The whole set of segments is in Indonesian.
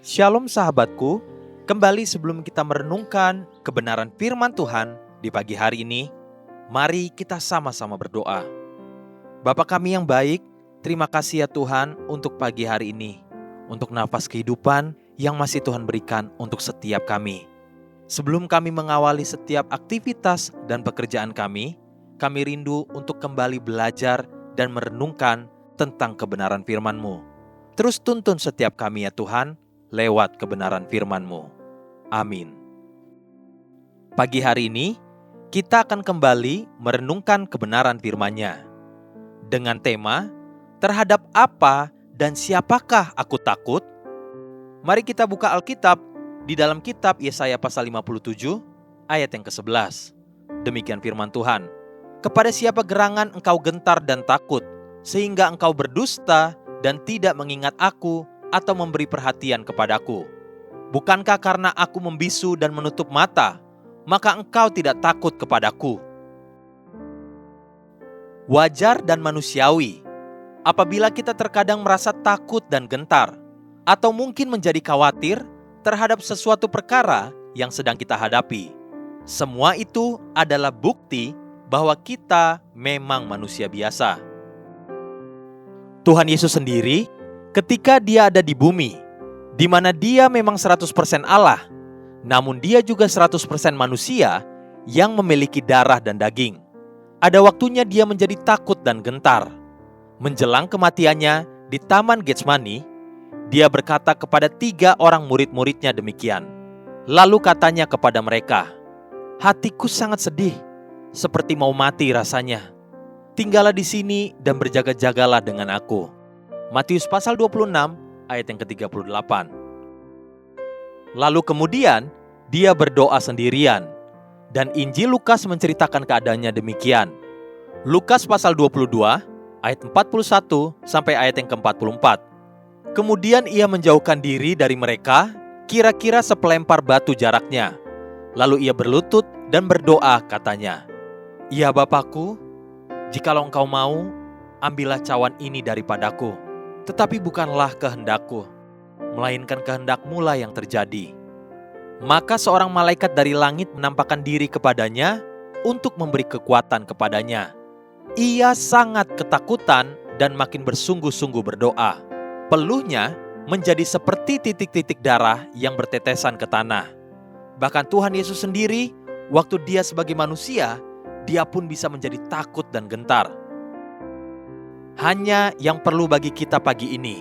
Shalom sahabatku, kembali sebelum kita merenungkan kebenaran firman Tuhan di pagi hari ini, mari kita sama-sama berdoa. Bapa kami yang baik, terima kasih ya Tuhan untuk pagi hari ini, untuk nafas kehidupan yang masih Tuhan berikan untuk setiap kami. Sebelum kami mengawali setiap aktivitas dan pekerjaan kami rindu untuk kembali belajar dan merenungkan tentang kebenaran firman-Mu. Terus tuntun setiap kami ya Tuhan, lewat kebenaran firman-Mu. Amin. Pagi hari ini, kita akan kembali merenungkan kebenaran firman-Nya. Dengan tema, terhadap apa dan siapakah aku takut? Mari kita buka Alkitab di dalam kitab Yesaya pasal 57, ayat yang ke-11. Demikian firman Tuhan. Kepada siapa gerangan engkau gentar dan takut, sehingga engkau berdusta dan tidak mengingat aku, atau memberi perhatian kepadaku. Bukankah karena aku membisu dan menutup mata, maka engkau tidak takut kepadaku? Wajar dan manusiawi apabila kita terkadang merasa takut dan gentar, atau mungkin menjadi khawatir terhadap sesuatu perkara yang sedang kita hadapi. Semua itu adalah bukti bahwa kita memang manusia biasa. Tuhan Yesus sendiri, ketika dia ada di bumi, di mana dia memang 100% Allah, namun dia juga 100% manusia yang memiliki darah dan daging. Ada waktunya dia menjadi takut dan gentar. Menjelang kematiannya di Taman Getsemani, dia berkata kepada 3 orang murid-muridnya demikian. Lalu katanya kepada mereka, "Hatiku sangat sedih, seperti mau mati rasanya. Tinggallah di sini dan berjaga-jagalah dengan aku." Matius pasal 26 ayat yang ke-38. Lalu kemudian dia berdoa sendirian, dan Injil Lukas menceritakan keadaannya demikian. Lukas pasal 22 ayat 41 sampai ayat yang ke-44. Kemudian ia menjauhkan diri dari mereka, kira-kira sepelempar batu jaraknya. Lalu ia berlutut dan berdoa katanya, "Ya Bapakku, jikalau engkau mau, ambillah cawan ini daripadaku. Tetapi bukanlah kehendakku, melainkan kehendak-Mu lah yang terjadi." Maka seorang malaikat dari langit menampakkan diri kepadanya untuk memberi kekuatan kepadanya. Ia sangat ketakutan dan makin bersungguh-sungguh berdoa. Peluhnya menjadi seperti titik-titik darah yang bertetesan ke tanah. Bahkan Tuhan Yesus sendiri, waktu dia sebagai manusia, dia pun bisa menjadi takut dan gentar. Hanya yang perlu bagi kita pagi ini,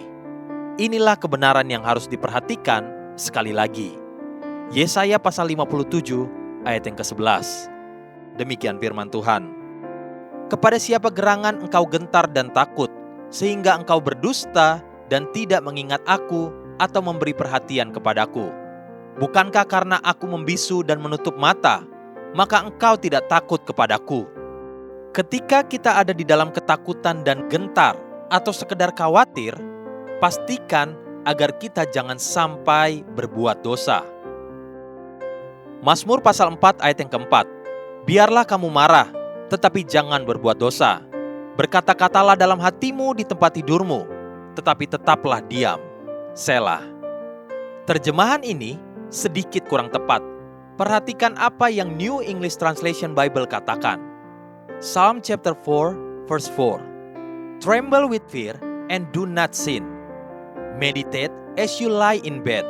inilah kebenaran yang harus diperhatikan sekali lagi. Yesaya pasal 57 ayat yang ke-11. Demikian firman Tuhan. Kepada siapa gerangan engkau gentar dan takut, sehingga engkau berdusta dan tidak mengingat aku atau memberi perhatian kepadaku? Bukankah karena aku membisu dan menutup mata, maka engkau tidak takut kepadaku? Ketika kita ada di dalam ketakutan dan gentar atau sekedar khawatir, pastikan agar kita jangan sampai berbuat dosa. Mazmur pasal 4 ayat yang ke-4. Biarlah kamu marah, tetapi jangan berbuat dosa. Berkata-katalah dalam hatimu di tempat tidurmu, tetapi tetaplah diam. Selah. Terjemahan ini sedikit kurang tepat. Perhatikan apa yang New English Translation Bible katakan. Psalm chapter 4 verse 4. Tremble with fear and do not sin. Meditate as you lie in bed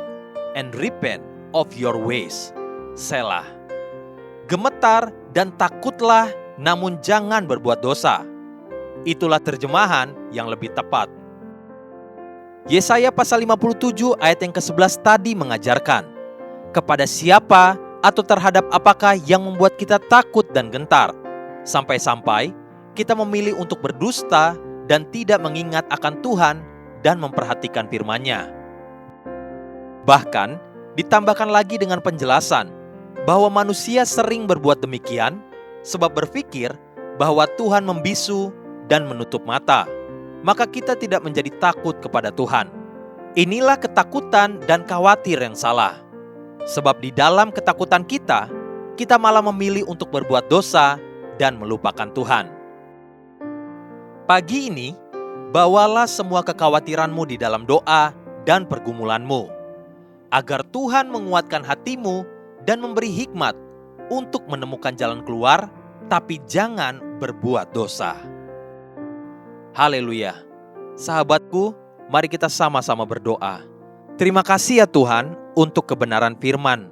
and repent of your ways. Selah. Gemetar dan takutlah, namun jangan berbuat dosa. Itulah terjemahan yang lebih tepat. Yesaya pasal 57 ayat yang ke-11 tadi mengajarkan, kepada siapa atau terhadap apakah yang membuat kita takut dan gentar, sampai-sampai kita memilih untuk berdusta dan tidak mengingat akan Tuhan dan memperhatikan firman-Nya. Bahkan ditambahkan lagi dengan penjelasan bahwa manusia sering berbuat demikian sebab berpikir bahwa Tuhan membisu dan menutup mata, maka kita tidak menjadi takut kepada Tuhan. Inilah ketakutan dan khawatir yang salah. Sebab di dalam ketakutan kita malah memilih untuk berbuat dosa dan melupakan Tuhan. Pagi ini, bawalah semua kekhawatiranmu di dalam doa dan pergumulanmu. agar Tuhan menguatkan hatimu dan memberi hikmat untuk menemukan jalan keluar, tapi jangan berbuat dosa. Haleluya. Sahabatku, mari kita sama-sama berdoa. Terima kasih ya Tuhan untuk kebenaran firman.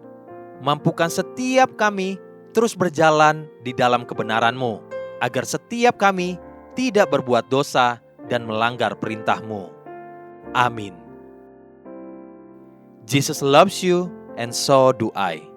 Mampukan setiap kami terus berjalan di dalam kebenaran-Mu, agar setiap kami tidak berbuat dosa dan melanggar perintah-Mu. Amin. Jesus loves you and so do I.